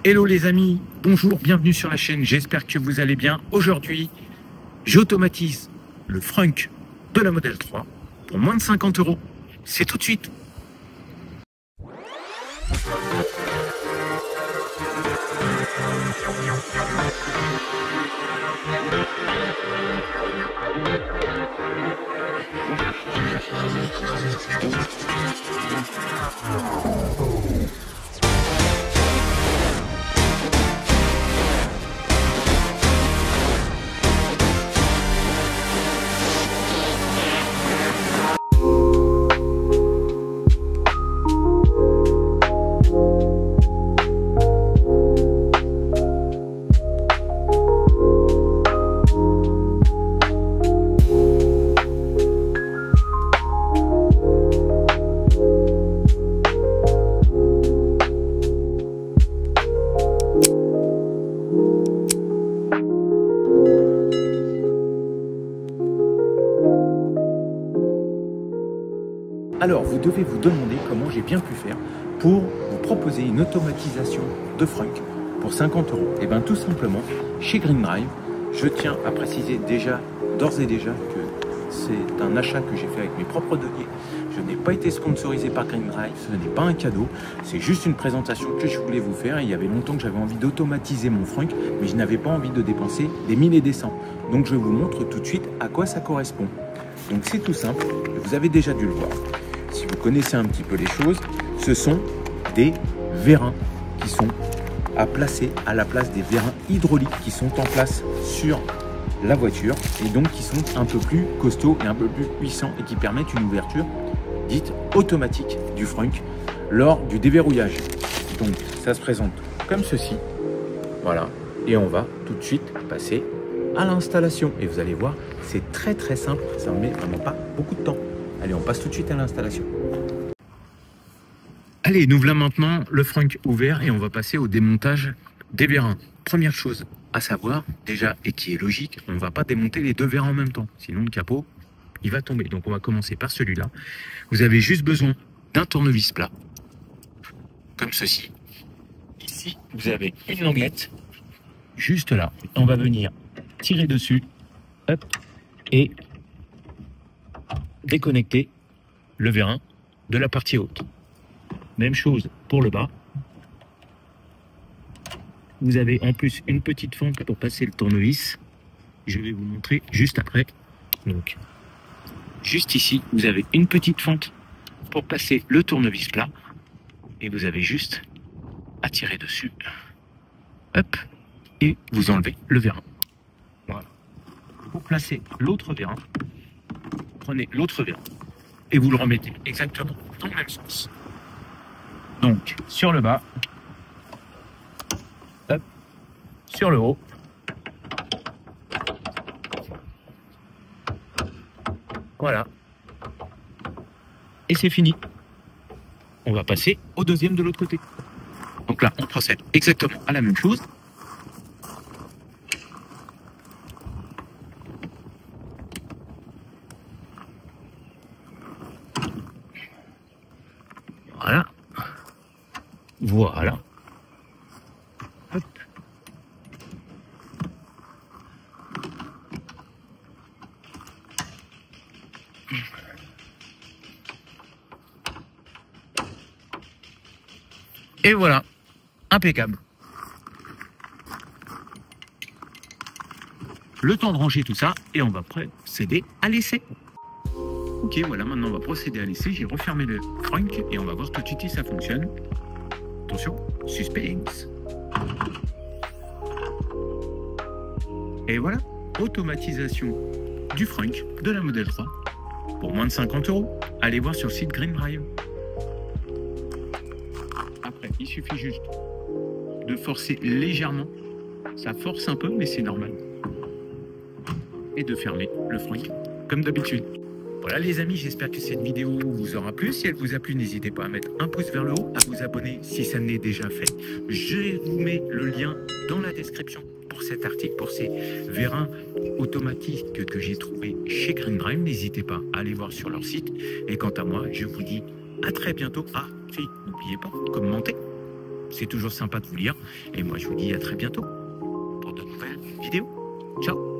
Hello les amis, bonjour, bienvenue sur la chaîne, j'espère que vous allez bien. Aujourd'hui, j'automatise le frunk de la Model 3 pour moins de 50 €. C'est tout de suite. Alors, vous devez vous demander comment j'ai bien pu faire pour vous proposer une automatisation de frunk pour 50 €. Et bien tout simplement, chez Green Drive, je tiens à préciser d'ores et déjà que c'est un achat que j'ai fait avec mes propres deniers. Je n'ai pas été sponsorisé par Green Drive, ce n'est pas un cadeau, c'est juste une présentation que je voulais vous faire. Il y avait longtemps que j'avais envie d'automatiser mon frunk, mais je n'avais pas envie de dépenser des 1000 et des cents. Donc je vous montre tout de suite à quoi ça correspond. Donc c'est tout simple, vous avez déjà dû le voir. Si vous connaissez un petit peu les choses, ce sont des vérins qui sont à placer à la place des vérins hydrauliques qui sont en place sur la voiture et donc qui sont un peu plus costauds et un peu plus puissants et qui permettent une ouverture dite automatique du frunk lors du déverrouillage. Donc ça se présente comme ceci, voilà, et on va tout de suite passer à l'installation et vous allez voir, c'est très simple, ça ne met vraiment pas beaucoup de temps. Allez, on passe tout de suite à l'installation. Allez, nous voilà maintenant le frunk ouvert et on va passer au démontage des vérins. Première chose à savoir, déjà, et qui est logique, on ne va pas démonter les deux vérins en même temps, sinon le capot, il va tomber. Donc on va commencer par celui-là. Vous avez juste besoin d'un tournevis plat, comme ceci. Ici, vous avez une languette, juste là. On va venir tirer dessus, hop, et déconnecter le vérin de la partie haute. Même chose pour le bas. Vous avez en plus une petite fente pour passer le tournevis. Je vais vous montrer juste après. Donc, juste ici, vous avez une petite fente pour passer le tournevis plat. Et vous avez juste à tirer dessus. Hop. Et vous enlevez le vérin. Voilà. Pour placer l'autre vérin, prenez l'autre vérin et vous le remettez exactement dans le même sens. Donc, sur le bas, hop, sur le haut, voilà, et c'est fini. On va passer au deuxième de l'autre côté. Donc là, on procède exactement à la même chose. Voilà. Voilà. Hop. Et voilà. Impeccable. Le temps de ranger tout ça et on va procéder à l'essai. Ok, voilà, maintenant on va procéder à l'essai. J'ai refermé le frunk et on va voir tout de suite si ça fonctionne. Attention, suspense. Et voilà, automatisation du frunk de la Model 3 pour moins de 50 €. Allez voir sur le site Green Drive. Après, il suffit juste de forcer légèrement. Ça force un peu, mais c'est normal. Et de fermer le frunk comme d'habitude. Voilà les amis, j'espère que cette vidéo vous aura plu. Si elle vous a plu, n'hésitez pas à mettre un pouce vers le haut, à vous abonner si ça n'est déjà fait. Je vous mets le lien dans la description pour cet article, pour ces vérins automatiques que j'ai trouvés chez Green Drive. N'hésitez pas à aller voir sur leur site. Et quant à moi, je vous dis à très bientôt. Ah, si, n'oubliez pas, commentez. c'est toujours sympa de vous lire. Et moi, je vous dis à très bientôt pour de nouvelles vidéos. Ciao!